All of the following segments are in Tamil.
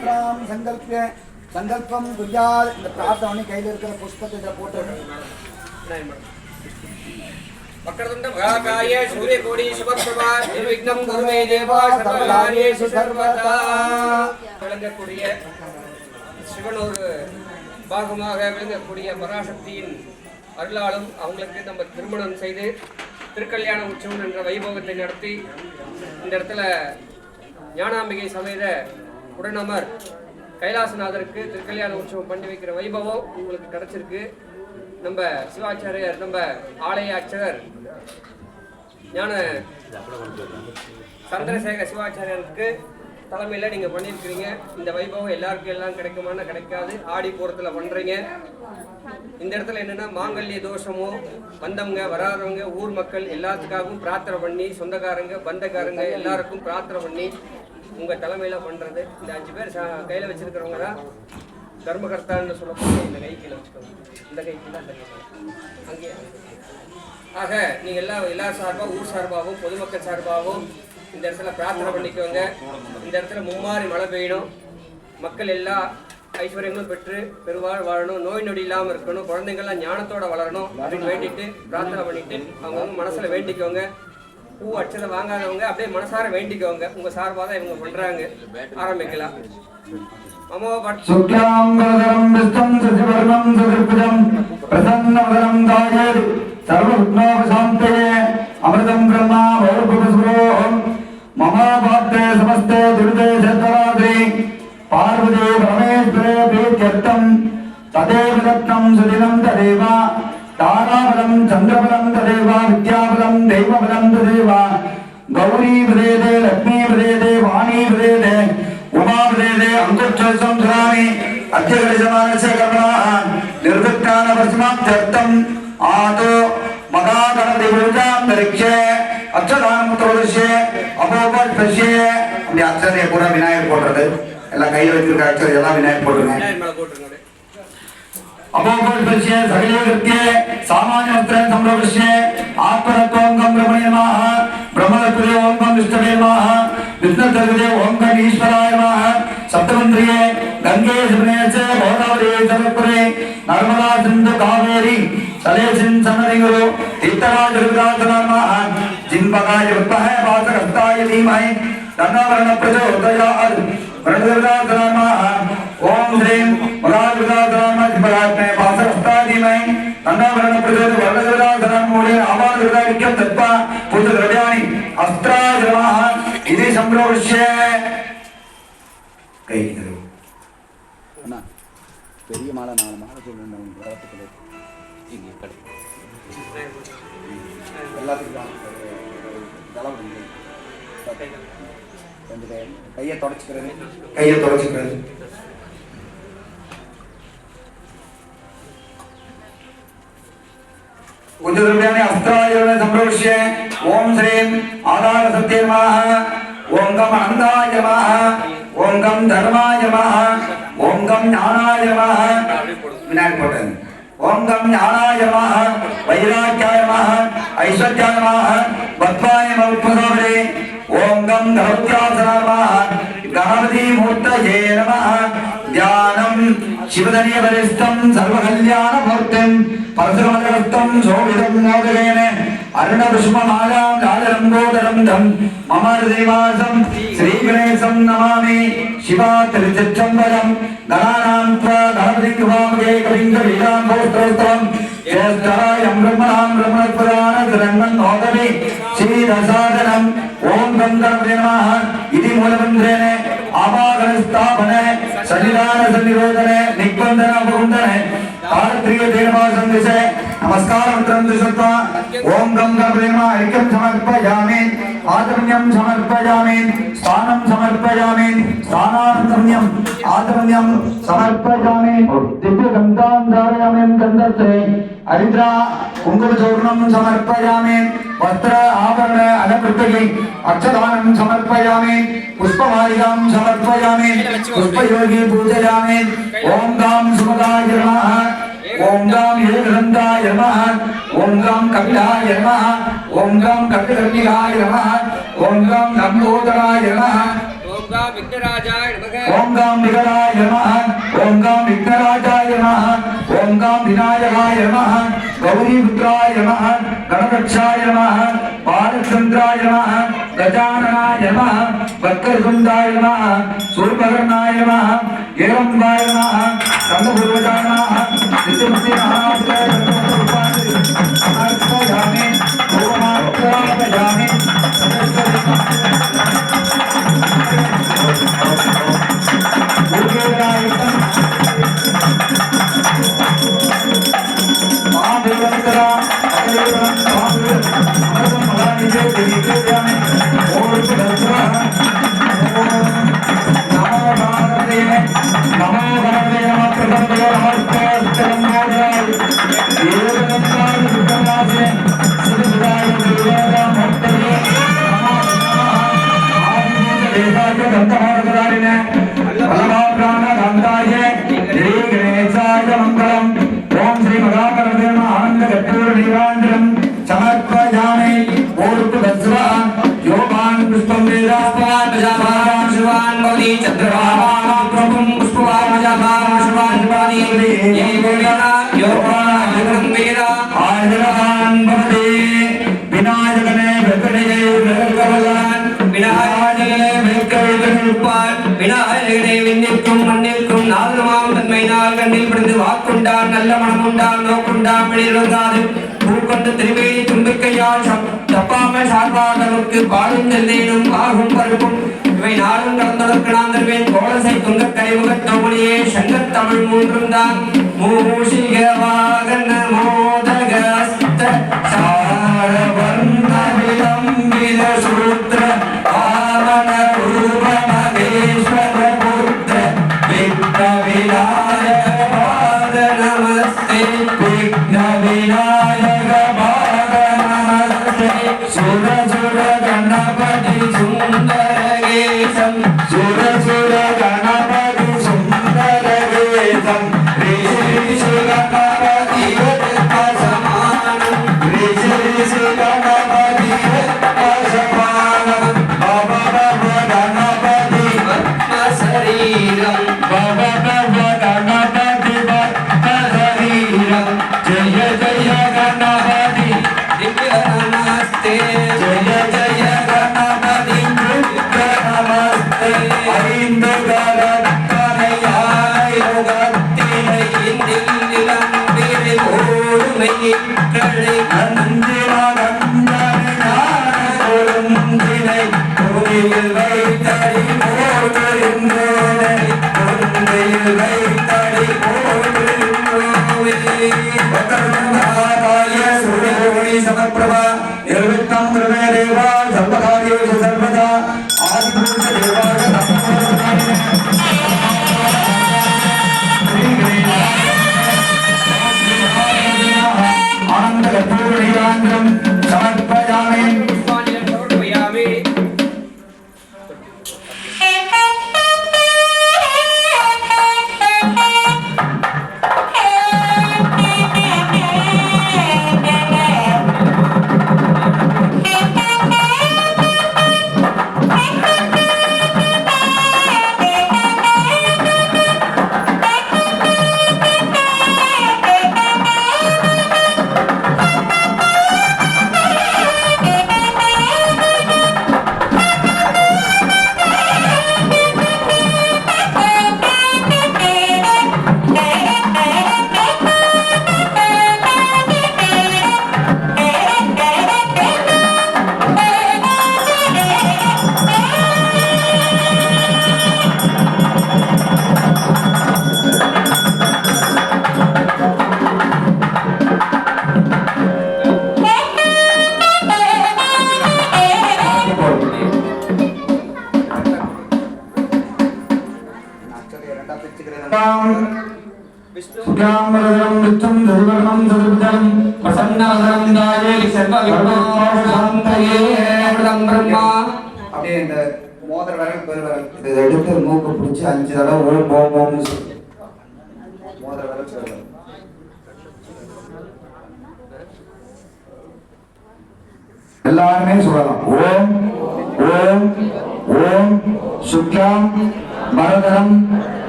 மாத்ராம் சங்கல்பிய சங்கல்பம் குர்யாத். இந்த பிரார்த்தனை கையில் இருக்கிற புஷ்பத்தை போட்டு வக்ரதுண்ட மகாகாய சூரியகோடி சுபப்ரபா நிர்விக்னம் குருமே தேவா சர்வகாரியேஷு சர்வதா. விளங்கக்கூடிய சிவன் ஒரு பாகமாக விளங்கக்கூடிய பராசக்தியின் அருளாலும் அவங்களுக்கு நம்ம திருமணம் செய்து திருக்கல்யாண உற்சவம் என்ற வைபவத்தை நடத்தி இந்த இடத்துல ஞானாம்பிகை சமேத உடனமர் கைலாசநாதருக்கு திருக்கல்யாண உற்சவம் பண்ணி வைக்கிற வைபவம் உங்களுக்கு கிடைச்சிருக்கு. நம்ம சிவாச்சாரியர் நம்ம ஆலய அர்ச்சகர் ஞான சந்திரசேகர சிவாச்சாரியருக்கு தலைமையில் நீங்கள் பண்ணியிருக்கிறீங்க. இந்த வைபவம் எல்லாருக்கும் எல்லாம் கிடைக்குமானா கிடைக்காது. ஆடி பூரத்தில் பண்ணுறீங்க. இந்த இடத்துல என்னென்னா மாங்கல்ய தோஷமோ வந்தவங்க வராதவங்க ஊர் மக்கள் எல்லாத்துக்காகவும் பிரார்த்தனை பண்ணி சொந்தக்காரங்க பந்தக்காரங்க எல்லாருக்கும் பிரார்த்தனை பண்ணி உங்கள் தலைமையில் பண்ணுறது. இந்த 5 பேர் கையில் வச்சுருக்கிறவங்க தான் தர்மகர்த்தான்னு சொல்லக்கூடிய இந்த கை கீழே வச்சுக்கோங்க. இந்த கை கீழே அந்த கை அங்கேயே. ஆக நீங்கள் எல்லா சார்பாகவும் ஊர் சார்பாகவும் பொதுமக்கள் சார்பாகவும் இந்த இடத்துல பிரார்த்தனை பண்ணிக்கோங்க. இந்த இடத்துல மும்மாறி மழை பெய்யணும், மக்கள் எல்லா ஐஸ்வர்யங்களும் பெற்று பெருவாழ் வாழணும், நோய் நொடி இல்லாமல் இருக்கணும், குழந்தைங்கள்லாம் ஞானத்தோட வளரணும் அப்படின்னு வேண்டிட்டு பிரார்த்தனை பண்ணிட்டு அவங்கவுங்க மனசில் வேண்டிக்கோங்க. பூ அச்சதை வாங்காதவங்க அப்படியே மனசார வேண்டிக்கோங்க. உங்கள் சார்பாக தான் இவங்க பண்ணுறாங்க. ஆரம்பிக்கலாம். சுக்லாம்பரம் விஷ்ணம் சசிவர்ணம் சதுர்புஜம் பிரசன்னவதனம் தாயேத் சர்வவிக்னோபசாந்தயே அமிர்தம் பிரம்மா பௌர்புவஸ்வரோஹம் மம பாத்தே சமஸ்தே துரிதே சத்வராத்ரி பார்வதி பரமேஸ்வரே பிரீத்யர்த்தம் ததேவ ரத்னம் சுதினம் ததேவ தாராபலம் சந்திரபலம் ததேவ வித்யாபலம் தெய்வபலம் ததேவ கௌரி பிரதேதே லக்ஷ்மி பிரதேதே வாணி பிரதேதே உமாபதேதே அங்குச்சம் சுராமி அத்தியகரிசமானச கர்மணாः நிர்விக்னான வஸ்மாம் சர்த்தம் ஆதோ மகாகணபதி பூஜாம் தரிக்ஷே அக்ஷதானம் தோதஸ்யே அபோபஸ்ய. அப்படி அக்ஷதையை பூரா விநாயகர் போடுறது. எல்லாம் கையில் வச்சிருக்க அக்ஷதை எல்லாம் விநாயகர் போட்டுருங்க. अपोपस्पश्य सगले सामान्य वस्त्र संप्रविश्य आत्मतत्वं ब्रह्मणेयमाः ब्रह्मतत्त्वे ओं गं विष्णवे नमः विष्णुतत्त्वे ओं गं ईश्वराय नमः सप्तमन्त्रिये गंगे यमुने च गोदावरी सरस्वती नर्मदा सिन्धु कावेरी सलेसिं सन्निधिगुरु तीर्थराज रुद्रासना नमः जिन्वगाय विद्महे वासकस्ताय धीमहि तन्नो वर्णः प्रचोदयात् वरुणदेवतासना नमः ओं श्रीं वरुणदेवतासना परात्मे वासकस्ताय तन्नो वर्णः प्रचोदयात् वरुणदेवतासना मूले आवाहनविदारिक्यं तत्त्वा पूजद्रव्याणि अस्त्राय नमः इति संप्रोक्ष्य कई करो அண்ணா பெரிய மாலை 4 மாலை சொல்லுங்க உங்களுக்கு வரத்துக்குள்ள இங்க கட் எல்லாத்துக்கும் தலவு கொஞ்சம் கையை தொடச்சிக்கிறது उज्ज्वलने अस्त्राय संप्रोक्ष्य ओम श्रीं आधार सत्ये नमः ओम गम अन्धाय नमः ओम गम धर्माय नमः ओम गम ज्ञानाय नमः विनायक पोटन ओम गम ज्ञानाय नमः वैराग्याय नमः ऐश्वर्याय नमः बद्धाय नमः ओम गम धर्मत्यासनाय नमः गणपति मूर्तये नमः ध्यानं शिवधनीय वरिष्ठं सर्वकल्याण मूर्तिं परशुरामरक्तं शोभितं मोदकेन अरुणपुष्पमालां लालरङ्गोदरं धं मम हृदयवासं श्रीगणेशं नमामि शिवातिर्चित्रम्बरं गणानां त्वा गणपतिं कृपामहे कविं कवीनाम्भोस्त्रोत्रं ज्येष्ठायं ब्रह्मणां ब्रह्मणस्पदानसरन्मन्नोदमि श्रीरसादनं ॐ गन्धर्वे नमः इति मूलमन्त्रेण आवाहनस्थापने सन्निधानसन्निरोधने निबन्धनापकुण्डने तारत्रिय देववासन्दिशे नमस्कार मंत्रं दृष्ट्वा ओम गं गणपते नमः ऐक्यं समर्पयामि आत्मन्यं समर्पयामि स्थानं समर्पयामि स्थानान्तम्यं आत्मन्यं समर्पयामि दिव्यगन्धां धारयामि गन्धत्रे हरिद्रा कुङ्कुमचूर्णं समर्पयामि वस्त्र आभरण अलकृतये अक्षदानं समर्पयामि पुष्पमालिकां समर्पयामि पुष्पयोगी पूजयामि ओम गां सुमदाय नमः ओम गां योगनन्दाय नमः ओम गां कपिलाय नमः ओम गां कपिलकर्णिकाय नमः ओम गां लंबोदराय नमः गां विघ्नराजाय नमः ओम गां विघ्नराय नमः ओम गां विघ्नराजाय नमः ओम गां विनायकाय नमः गौरी पुत्राय नमः गणपक्षाय नमः बालचंद्राय नमः गजाननाय नमः वक्रतुंडाय नमः सूर्यकर्णाय नमः एवंबाय नमः संगपूर्वजाय नमः नित्यमुक्ति महापुत्राय नमः நல்ல மனமுண்டால் நோக்குண்டால் வெளியிடாது பூக்கொண்டு திருவேணி தும்பிக்கையால் தப்பாமல் சார்பாளருக்கு பாலும் நெல்லேனும் ஆகும் பருப்பும் இவை நாளும் கலந்ததற்கு நான் தருவேன் கோலசை துங்கக் கரைமுகத் தோமணியே சங்கத் தமிழ் மூன்றும் தான் மூஷிகவாகன மோதக அஸ்த சாரவர்ண விளம்பித சூத்திர ஆவண ரூப மகேஸ்வர புத்திர விக்ன விநாயக பாத நமஸ்தே விக்ன விநாயக பாத நமஸ்தே சுர சுர கணபதி சுந்தர கேசம் சுர சுர கணபதி சுந்தர கேசம் ரிஷி கணபதி சமானம் ரிஷி கணபதி சமானம் பாபா பாபா கணபதி பத்ம சரீரம் பாபா பாபா கணபதி பத்ம சரீரம் ஜய ஜய கணபதி திவ்ய நமஸ்தே ஜய ஜய கணபதி திவ்ய நமஸ்தே ஐந்து கரத்தனையாய் யுகத்தினை இந்தில் நிலம்பிரை ஓடுமை களை நந்திர கந்தனை ஞான கொழுந்தினை கோயில் வைத்தடி போடுகின்றோனை கொந்தையில் வைத்தடி போடுகின்றோவே வக்கரநாராய சூரியகோணி சமப்பிரபா நிர்விக்னம் பிரமே தேவா சர்வகாரியேஷு சர்வதா ஆதிபூத தேவாய ஆனந்த கற்பூரீராந்திரம் சமர்ப்பயாமி पुष्पाञ्जलिं समर्पयामि विष्णु सुख्यामरदं नित्यं दुर्गणं दुर्गणं प्रसन्नादं दाये सर्वविघ्नोपशान्तये अमृतं ब्रह्मा அப்படியே இந்த மோதிர விரல் பெருவிரல் இதை எடுத்து மூக்கு பிடிச்சி 5 தடவை ஓம் ஓம் ஓம்னு சொல்லு. மோதிர விரல் பெருவிரல் எல்லாருமே சொல்லலாம் ஓம் ஓம் ஓம் சுக்லாம் பரதரம்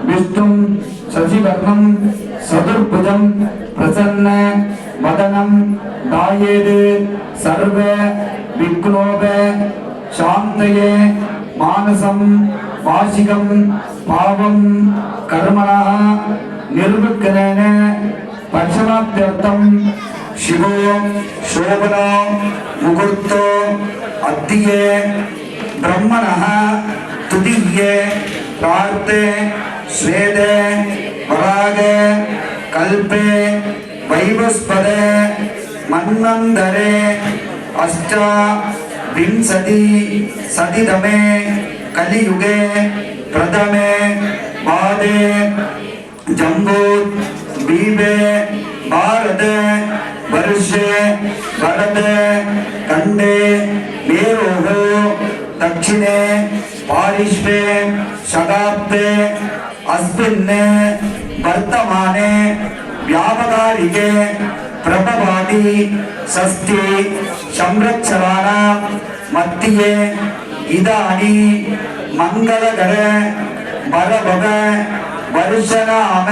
விஷ்ணும் சசிவர்ணம் சதுர்புஜம் பிரசன்ன வதனம் தாயேது சர்வ விக்னோப சாந்தயே மானசம் வாசிகம் பாவம் கர்மணா நிர்விக்னேன பட்சமாப்தியர்த்தம் शिवो शोभनो मुहूर्तो अद्ये ब्रह्मणः तुदीये प्रार्थे श्वेते वरागे कल्पे वैवस्पदे मन्वन्तरे अष्टाविंशति सतितमे कलियुगे प्रथमे पादे जम्बूद्वीपे भारत वर्षे भरत खंडे मेरोः दक्षिणे पारिष्वे शताब्दे अस्मिन् वर्तमाने व्यापकारिके प्रभवादि षष्ठी संवत्सराणां मध्ये इदानीं मंगलकर वरभव वर्षनाम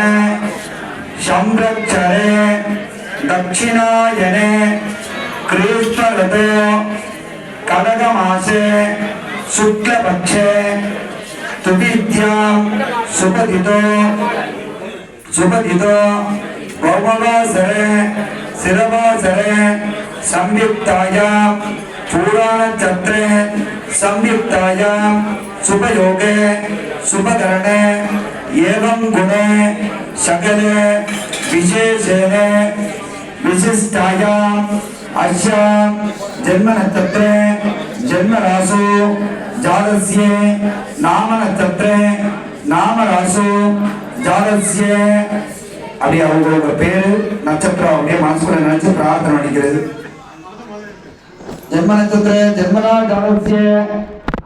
संवत्सरे दक्षिणायने कृष्णऋतु कनकमासे शुक्लपक्षे तृतीयां शुभदितो भौमवासरे शिरवासरे संयुक्तायां पुराणचत्रे संयुक्तायां शुभयोगे शुभकरणे एवं गुणे सकले विशेषेण विशिष्टायां अस्यां जन्मनक्षत्रे जन्मराशो जातस्य नामनक्षत्रे नामराशो जातस्य அப்படியே அவங்களோட பேரு நட்சத்திரம் அப்படியே மனசுக்குள்ள நினைச்சு பிரார்த்தனை பண்ணிக்கிறது. ஜென்ம நட்சத்திர ஜென்மனா ஜாதஸ்ய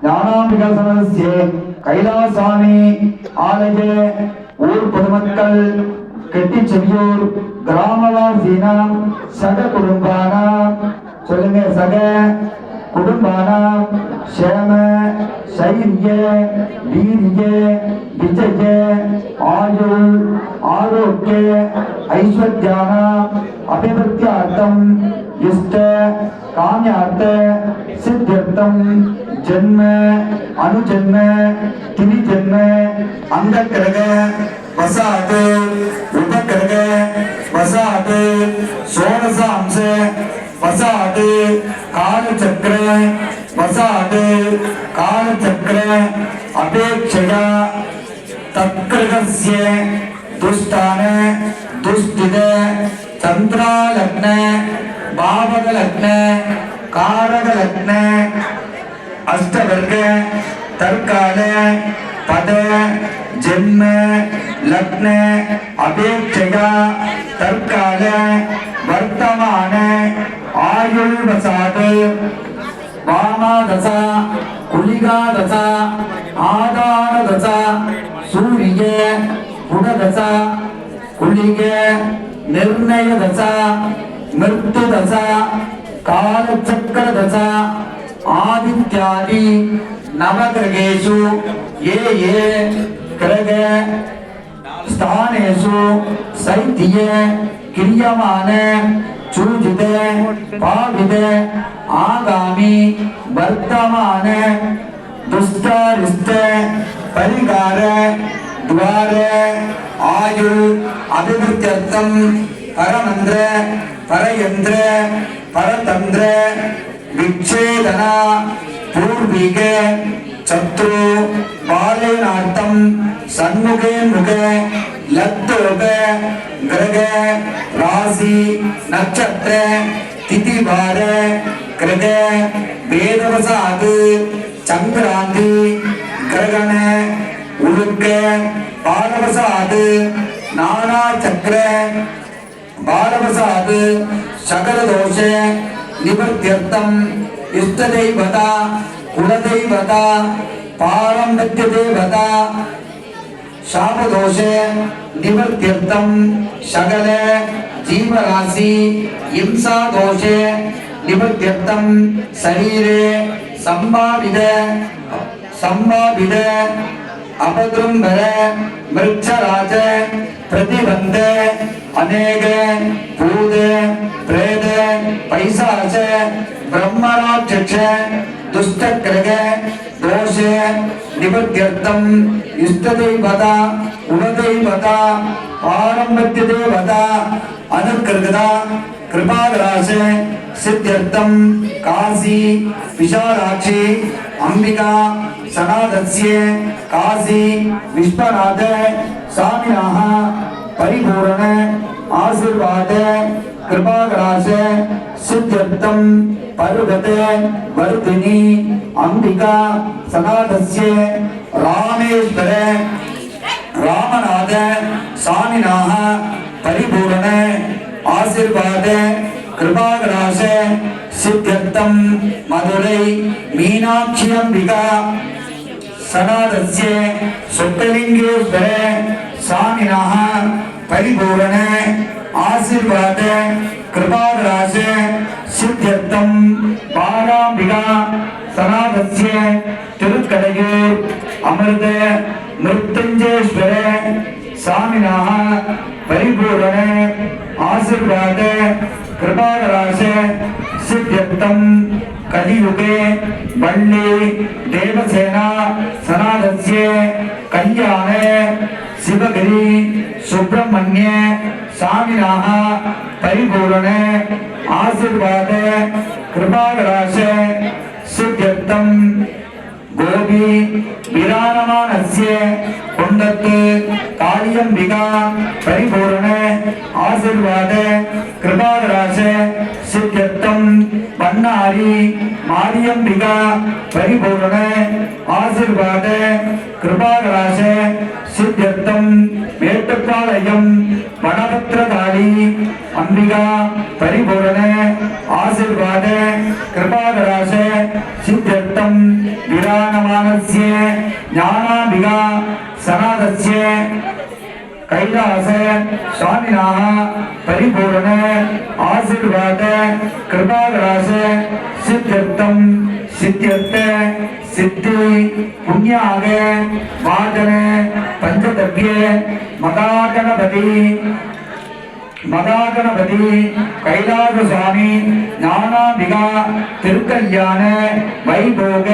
ஞானாம்பிகா சமஸ்ய கைலாசாமி ஆலய ஊர் பொதுமக்கள் கெட்டிச்செவியூர் கிராமவாசீனாம் சக குடும்பானாம் சொல்லுங்க சக குடும்பானாம் சேம சைரிய வீரிய விஜய ஆயுள் ஆரோக்கிய ஐஸ்வர்யானாம் அபிவிருத்தியார்த்தம் இஷ்ட காமியார்த்த சித்தியர்த்தம் ஜென்ம அனுஜென்ம திரிஜென்ம அங்கக்கிரக வசாது உபக்கிரக வசாது சோனசாம்ச வசாது காலச்சக்கர வசாது காலச்சக்கர அபேட்சயா தத்கிரகஸ்ய துஷ்டான துஷ்டித சந்திராலக்ன பாவகலக்ன காரகலக்ன अष्टवर्ग तर्काल पद जन्म लग्न अपेक्षया तर्काल वर्तमान आयुर्वसाद वामादशा कुलिकादशा आदानदशा सूर्य गुणदशा कुलिक निर्णयदशा मृत्युदशा कालचक्रदशा आदित्यादि नवग्रहेषु ये ये ग्रह स्थानेषु शैत्य क्रियमान चूजित पावित आगामी वर्तमान दुष्टारिष्ट परिकार द्वार आयु अभिवृद्ध्यर्थं परमंत्र परयंत्र परतंत्र विच्छेदना पूर्विक शत्रु बालेनार्थं सन्मुखे मुखे लत्तोग ग्रह राशि नक्षत्र तिथि वार ग्रह वेदवसाद संक्रांति ग्रहण उलुक बालवसाद नाना चक्र बालवसाद सकल दोष निवृत्त्यर्थं इष्टदैवता कुलदैवता पारम्पत्यदेवता शापदोष निवृत्त्यर्थं सकल जीवराशि हिंसा दोष निवृत्त्यर्थं शरीरे சம்பாவித அபதும்பர மிருட்சராஜ பிரதிபந்த அநேக பூத பிரேத பைசாச பிரம்மராட்சக்ஷ துஷ்டக்கிரக தோஷ நிவர்த்தியர்த்தம் இஷ்டதேவதா குலதேவதா பாரம்பரியதேவதா அனுக்கிருதா கிருபாகராச சித்தியர்த்தம் காசி விஷாலாட்சி அம்பிகா சனாதஸ்ய காசி விஸ்வநாத சாமினாக பரிபூரண ஆசீர்வாத கிருபாகராச சித்தியர்த்தம் பருகத வர்தினி அம்பிகா சனாதஸ்ய ராமேஸ்வர ராமநாத சாமினாக பரிபூரண ஆசீர்வாத கிருபாகராச சித்தியர்த்தம் மதுரை மீனாட்சி அம்பிகா சனாதஸ்ய சொக்கலிங்கேஸ்வர சாமினாக பரிபூரண ஆசீர்வாத கிருபாகராச சித்தியர்த்தம் பாலாம்பிகா சனாதஸ்ய திருக்கடையூர் அமிர்த மிருத்யுஞ்சேஸ்வர சாமினாக பரிபூரண ஆசீர்வாத கிருபாகராச சித்தியர்த்தம் கலியுகே வள்ளி தேவசேனா சனாதஸ்ய கல்யாண சிவகிரி சுப்பிரமணிய சாமினாக பரிபூரண ஆசீர்வாத கிருபாகராச சித்தியர்த்தம் கோபி விரானமானஸ்ய குண்டத்து காளியம்பிகா பரிபூரண ஆசீர்வாத கிருபாகராச சித்தியர்த்தம் பன்னாரி மாரியம்பிகா பரிபூரண ஆசீர்வாத கிருபாகராச சித்தியர்த்தம் மேட்டுப்பாளையம் வனபத்ரகாளி அம்பிகா பரிபூரண ஆசீர்வாத கிருபாகராச சித்தியர்த்தம் விரானமானஸ்ய ஞானாம்பிகா சனாதஸ்ய கைலாச சாமினாக பரிபூரண ஆசீர்வாத கிருபாகராச சித்தியர்த்தம் சித்தியர்த்த சித்தி புண்ணியாக வாதன பஞ்சதவ்ய மகாகணபதி கைலாச சுவாமி ஞானாம்பிகா திருக்கல்யாண வைபோக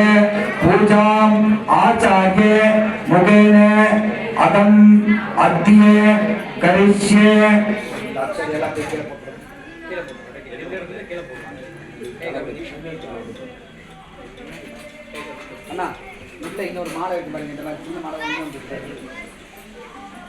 பூஜாம் ஆச்சாரிய முகேன அதம் அத்திய கரிஷ்யே. அண்ணா வீட்டில் இன்னொரு மாலை இருக்கு பாருங்க, இந்த மாதிரி சின்ன மாலை வந்து